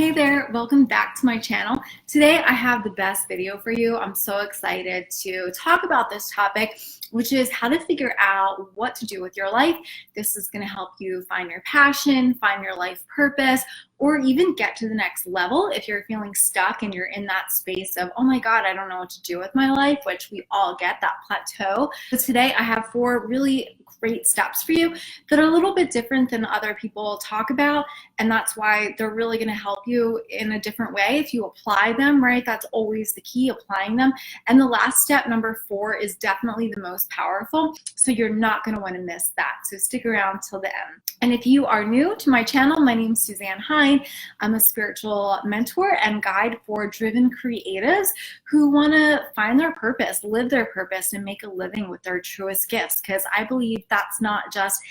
Hey there, welcome back to my channel. Today I have the best video for you. I'm so excited to talk about this topic, which is how to figure out what to do with your life. This is going to help you find your passion, find your life purpose, or even get to the next level if you're feeling stuck and you're in that space of, oh my God, I don't know what to do with my life, which we all get, that plateau. So today I have 4 really great steps for you that are a little bit different than other people talk about, and that's why they're really going to help you in a different way if you apply them, right? That's always the key, applying them. And the last step, number 4, is definitely the most powerful, so you're not going to want to miss that. So stick around till the end. And if you are new to my channel, my name is Suzanne Heyn. I'm a spiritual mentor and guide for driven creatives who want to find their purpose, live their purpose, and make a living with their truest gifts, because I believe that's not just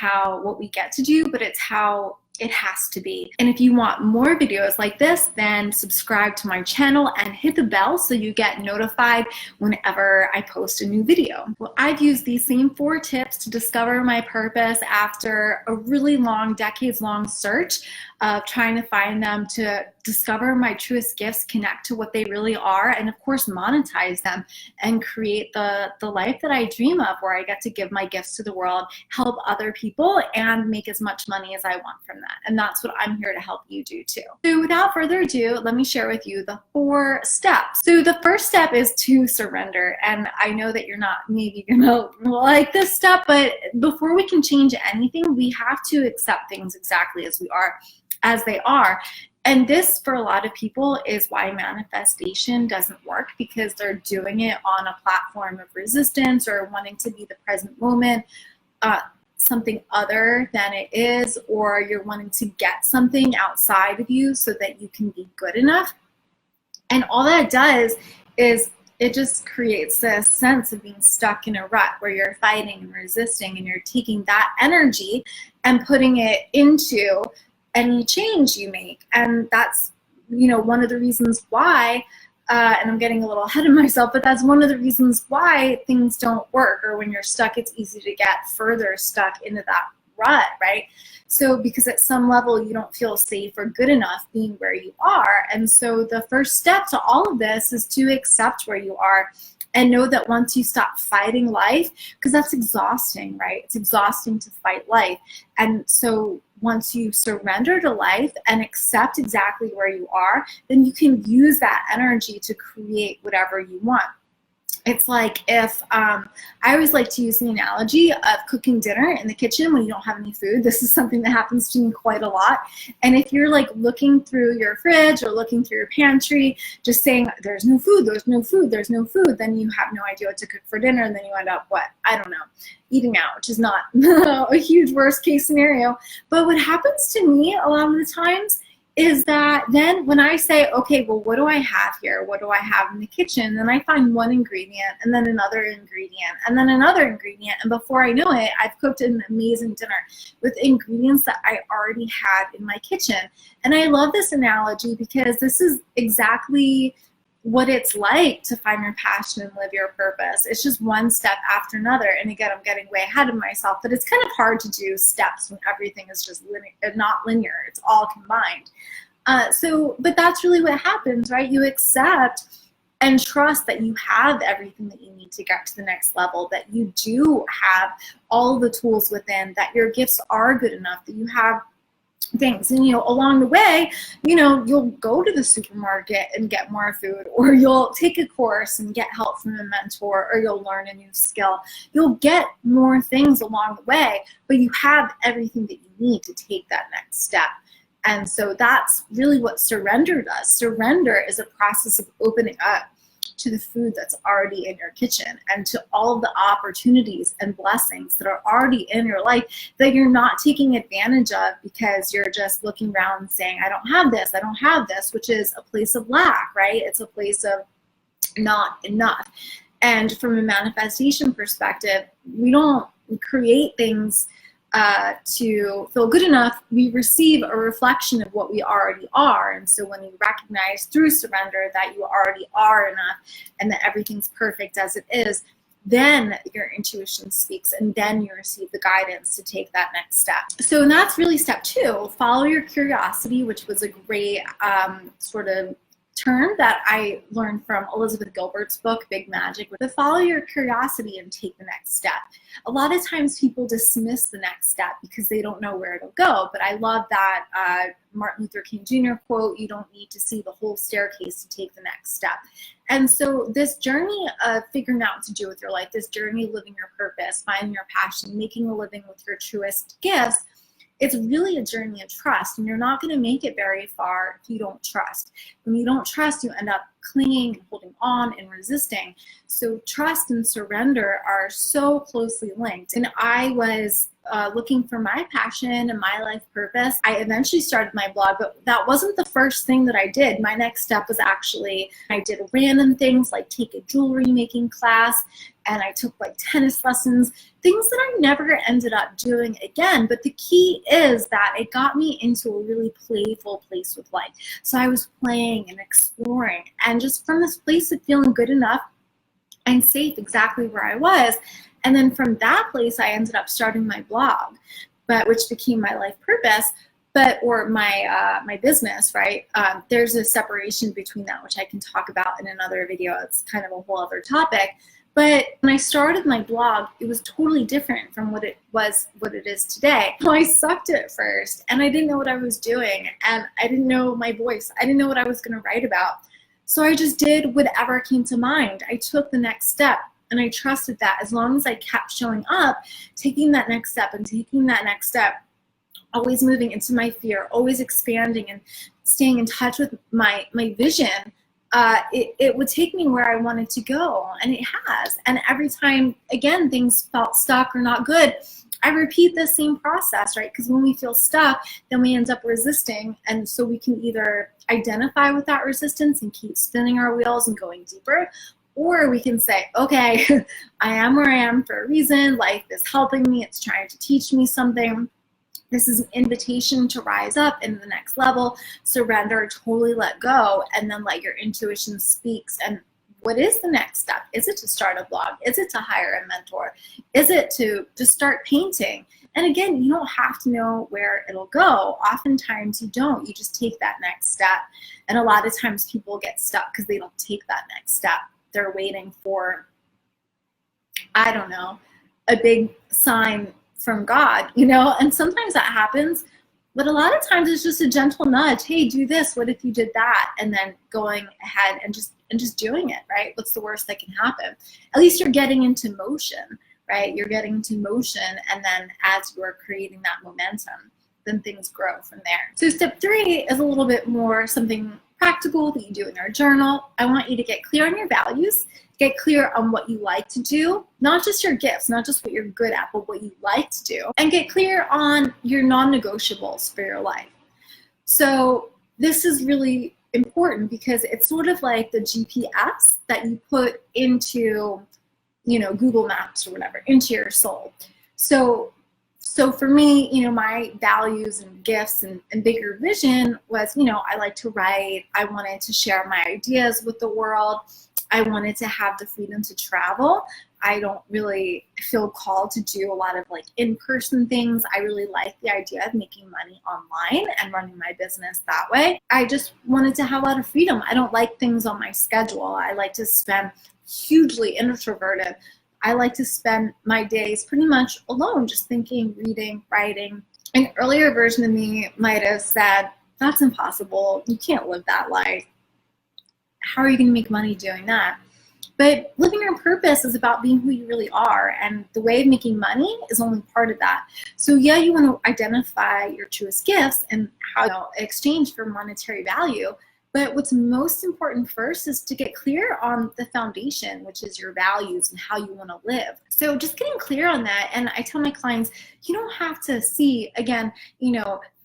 what we get to do, but it's how it has to be. And if you want more videos like this, then subscribe to my channel and hit the bell so you get notified whenever I post a new video. Well, I've used these same 4 tips to discover my purpose after a really long, decades-long search of trying to find them, to discover my truest gifts, connect to what they really are, and of course monetize them and create the life that I dream of, where I get to give my gifts to the world, help other people, and make as much money as I want from that. And that's what I'm here to help you do too. So without further ado, let me share with you the 4 steps. So the first step is to surrender. And I know that you're not maybe gonna like this step, but before we can change anything, we have to accept things exactly as they are. And this, for a lot of people, is why manifestation doesn't work, because they're doing it on a platform of resistance or wanting to be the present moment, something other than it is, or you're wanting to get something outside of you so that you can be good enough. And all that does is it just creates this sense of being stuck in a rut where you're fighting and resisting, and you're taking that energy and putting it into any change you make. And that's, one of the reasons why, and I'm getting a little ahead of myself, but that's one of the reasons why things don't work, or when you're stuck, it's easy to get further stuck into that rut, right? So because at some level you don't feel safe or good enough being where you are. And so the first step to all of this is to accept where you are and know that once you stop fighting life, because that's exhausting, right? It's exhausting to fight life. And so once you surrender to life and accept exactly where you are, then you can use that energy to create whatever you want. It's like if, I always like to use the analogy of cooking dinner in the kitchen when you don't have any food. This is something that happens to me quite a lot. And if you're like looking through your fridge or looking through your pantry, just saying, there's no food, there's no food, there's no food, then you have no idea what to cook for dinner. And then you end up, I don't know, eating out, which is not a huge worst case scenario. But what happens to me a lot of the times is that then when I say, okay, well, what do I have here? What do I have in the kitchen? Then I find one ingredient, and then another ingredient, and then another ingredient. And before I know it, I've cooked an amazing dinner with ingredients that I already had in my kitchen. And I love this analogy because this is exactly what it's like to find your passion and live your purpose. It's just one step after another. And again, I'm getting way ahead of myself, but it's kind of hard to do steps when everything is just not linear. It's all combined. But that's really what happens, right? You accept and trust that you have everything that you need to get to the next level, that you do have all the tools within, that your gifts are good enough, that you have things. And along the way, you'll go to the supermarket and get more food, or you'll take a course and get help from a mentor, or you'll learn a new skill. You'll get more things along the way, but you have everything that you need to take that next step. And so that's really what surrender does. Surrender is a process of opening up to the food that's already in your kitchen, and to all of the opportunities and blessings that are already in your life that you're not taking advantage of because you're just looking around and saying, I don't have this, which is a place of lack, right? It's a place of not enough. And from a manifestation perspective, we don't create things to feel good enough. We receive a reflection of what we already are. And so when you recognize through surrender that you already are enough and that everything's perfect as it is, then your intuition speaks, and then you receive the guidance to take that next step. So that's really step 2, follow your curiosity, which was a great sort of term that I learned from Elizabeth Gilbert's book, Big Magic. But follow your curiosity and take the next step. A lot of times people dismiss the next step because they don't know where it'll go. But I love that Martin Luther King Jr. quote, you don't need to see the whole staircase to take the next step. And so this journey of figuring out what to do with your life, this journey of living your purpose, finding your passion, making a living with your truest gifts, it's really a journey of trust, and you're not going to make it very far if you don't trust. When you don't trust, you end up clinging, holding on, and resisting. So trust and surrender are so closely linked. And I was looking for my passion and my life purpose. I eventually started my blog, but that wasn't the first thing that I did. My next step was actually, I did random things like take a jewelry making class, and I took like tennis lessons, things that I never ended up doing again. But the key is that it got me into a really playful place with life. So I was playing and exploring, and just from this place of feeling good enough and safe exactly where I was. And then from that place, I ended up starting my blog, which became my life purpose, or my business, right? There's a separation between that, which I can talk about in another video. It's kind of a whole other topic. But when I started my blog, it was totally different from what it is today. I sucked at first, and I didn't know what I was doing, and I didn't know my voice. I didn't know what I was going to write about. So I just did whatever came to mind. I took the next step. And I trusted that as long as I kept showing up, taking that next step and taking that next step, always moving into my fear, always expanding and staying in touch with my vision, it would take me where I wanted to go, and it has. And every time, again, things felt stuck or not good, I repeat the same process, right? Because when we feel stuck, then we end up resisting. And so we can either identify with that resistance and keep spinning our wheels and going deeper, or we can say, okay, I am where I am for a reason. Life is helping me. It's trying to teach me something. This is an invitation to rise up in the next level, surrender, totally let go, and then let your intuition speak. And what is the next step? Is it to start a blog? Is it to hire a mentor? Is it to start painting? And again, you don't have to know where it'll go. Oftentimes you don't. You just take that next step. And a lot of times people get stuck because they don't take that next step. They're waiting for, I don't know, a big sign from God, and sometimes that happens, but a lot of times it's just a gentle nudge. Hey, do this. What if you did that? And then going ahead and just doing it, right? What's the worst that can happen? At least you're getting into motion, right? You're getting into motion, and then as you're creating that momentum, then things grow from there. So step 3 is a little bit more something practical that you do in our journal. I want you to get clear on your values, get clear on what you like to do, not just your gifts, not just what you're good at, but what you like to do, and get clear on your non-negotiables for your life. So this is really important because it's sort of like the GPS that you put into, Google Maps or whatever, into your soul. So for me, my values and gifts and bigger vision was, I like to write. I wanted to share my ideas with the world. I wanted to have the freedom to travel. I don't really feel called to do a lot of like in-person things. I really like the idea of making money online and running my business that way. I just wanted to have a lot of freedom. I don't like things on my schedule. I like to spend, hugely introverted, I like to spend my days pretty much alone, just thinking, reading, writing. An earlier version of me might have said, that's impossible. You can't live that life. How are you going to make money doing that? But living your purpose is about being who you really are, and the way of making money is only part of that. So yeah, you want to identify your truest gifts and how exchange for monetary value. But what's most important first is to get clear on the foundation, which is your values and how you want to live. So just getting clear on that. And I tell my clients, you don't have to see, again,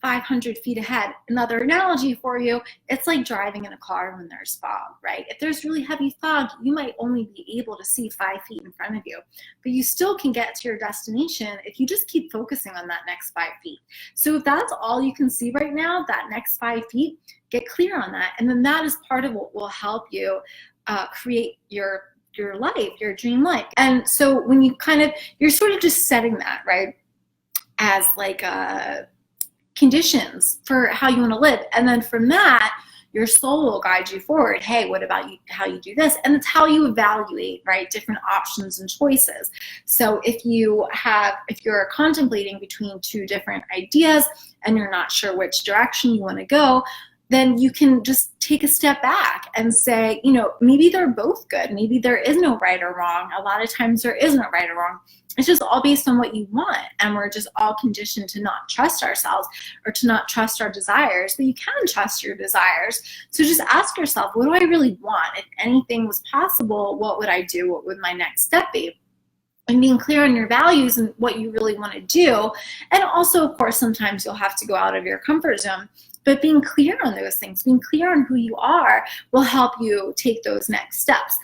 500 feet ahead. Another analogy for you, it's like driving in a car when there's fog, right? If there's really heavy fog, you might only be able to see 5 feet in front of you, but you still can get to your destination if you just keep focusing on that next 5 feet. So if that's all you can see right now, that next 5 feet, get clear on that. And then that is part of what will help you create your your life, your dream life. And so when you're sort of just setting that, right, as like conditions for how you want to live. And then from that, your soul will guide you forward. Hey, what about you, how you do this? And it's how you evaluate, right, different options and choices. So if you're contemplating between two different ideas and you're not sure which direction you want to go, then you can just take a step back and say, maybe they're both good. Maybe there is no right or wrong. A lot of times there is no right or wrong. It's just all based on what you want. And we're just all conditioned to not trust ourselves or to not trust our desires, but you can trust your desires. So just ask yourself, what do I really want? If anything was possible, what would I do? What would my next step be? And being clear on your values and what you really want to do. And also, of course, sometimes you'll have to go out of your comfort zone. But being clear on those things, being clear on who you are will help you take those next steps.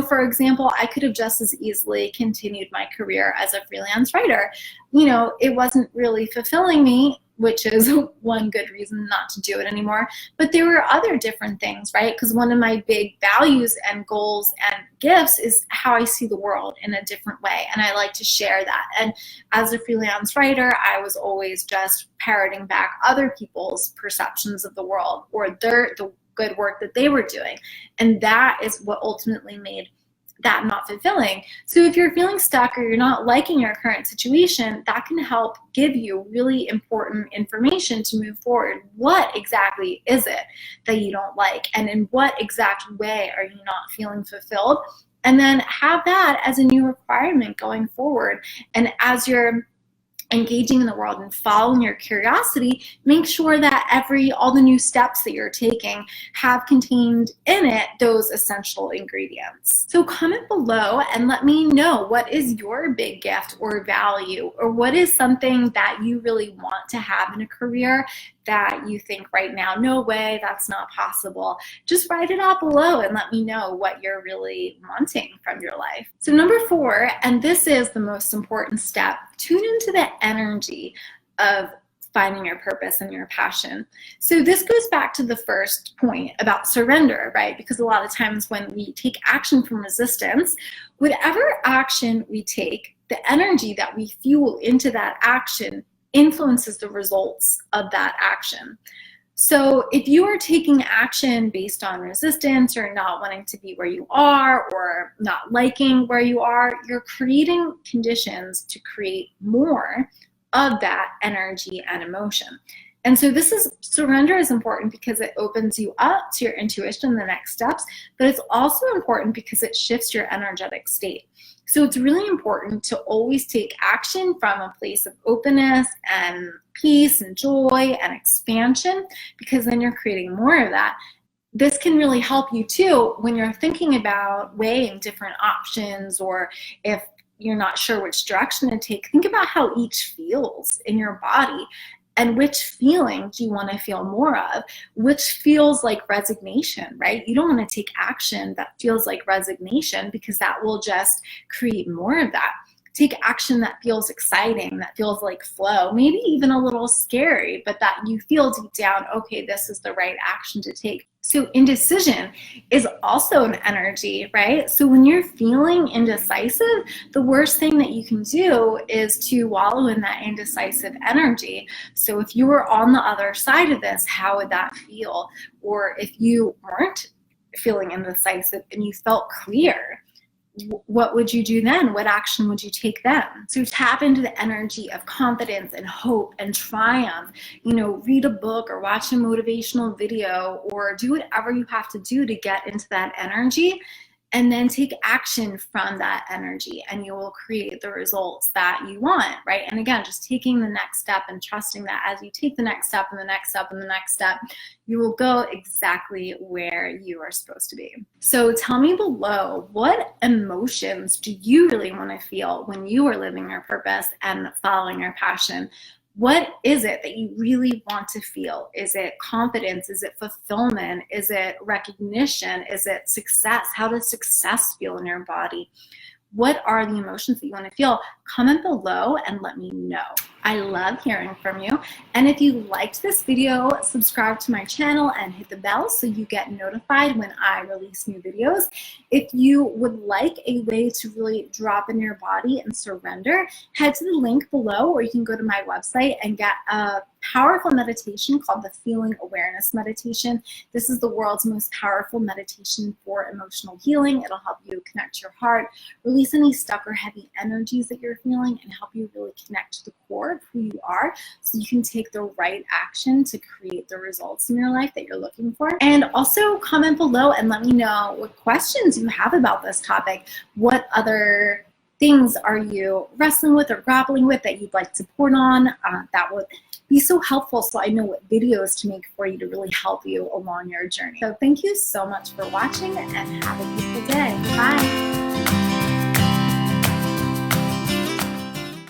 For example, I could have just as easily continued my career as a freelance writer. It wasn't really fulfilling me, which is one good reason not to do it anymore. But there were other different things, right? Because one of my big values and goals and gifts is how I see the world in a different way. And I like to share that. And as a freelance writer, I was always just parroting back other people's perceptions of the world or the good work that they were doing. And that is what ultimately made that not fulfilling. So if you're feeling stuck or you're not liking your current situation, that can help give you really important information to move forward. What exactly is it that you don't like? And in what exact way are you not feeling fulfilled? And then have that as a new requirement going forward. And as you're engaging in the world and following your curiosity, make sure that all the new steps that you're taking have contained in it those essential ingredients. So comment below and let me know, what is your big gift or value, or what is something that you really want to have in a career that you think right now, no way, that's not possible. Just write it out below and let me know what you're really wanting from your life. So number 4, and this is the most important step, tune into the energy of finding your purpose and your passion. So this goes back to the first point about surrender, right? Because a lot of times when we take action from resistance, whatever action we take, the energy that we fuel into that action influences the results of that action. So if you are taking action based on resistance or not wanting to be where you are or not liking where you are, you're creating conditions to create more of that energy and emotion. And so surrender is important because it opens you up to your intuition and the next steps, but it's also important because it shifts your energetic state. So it's really important to always take action from a place of openness and peace and joy and expansion, because then you're creating more of that. This can really help you too when you're thinking about weighing different options, or if you're not sure which direction to take, think about how each feels in your body. And which feeling do you want to feel more of? Which feels like resignation, right? You don't want to take action that feels like resignation, because that will just create more of that. Take action that feels exciting, that feels like flow, maybe even a little scary, but that you feel deep down, okay, this is the right action to take. So indecision is also an energy, right? So when you're feeling indecisive, the worst thing that you can do is to wallow in that indecisive energy. So if you were on the other side of this, how would that feel? Or if you weren't feeling indecisive and you felt clear, what would you do then? What action would you take then? So tap into the energy of confidence and hope and triumph. Read a book or watch a motivational video or do whatever you have to do to get into that energy, and then take action from that energy, and you will create the results that you want, right? And again, just taking the next step and trusting that as you take the next step and the next step and the next step, you will go exactly where you are supposed to be. So tell me below, what emotions do you really want to feel when you are living your purpose and following your passion? What is it that you really want to feel? Is it confidence? Is it fulfillment? Is it recognition? Is it success? How does success feel in your body? What are the emotions that you want to feel? Comment below and let me know. I love hearing from you. And if you liked this video, subscribe to my channel and hit the bell so you get notified when I release new videos. If you would like a way to really drop in your body and surrender, head to the link below, or you can go to my website and get a powerful meditation called the Feeling Awareness Meditation. This is the world's most powerful meditation for emotional healing. It'll help you connect your heart, release any stuck or heavy energies that you're feeling, and help you really connect to the core of who you are so you can take the right action to create the results in your life that you're looking for. And also comment below and let me know what questions you have about this topic. What other things are you wrestling with or grappling with that you'd like support on? That would be so helpful so I know what videos to make for you to really help you along your journey. So thank you so much for watching and have a beautiful day. Bye.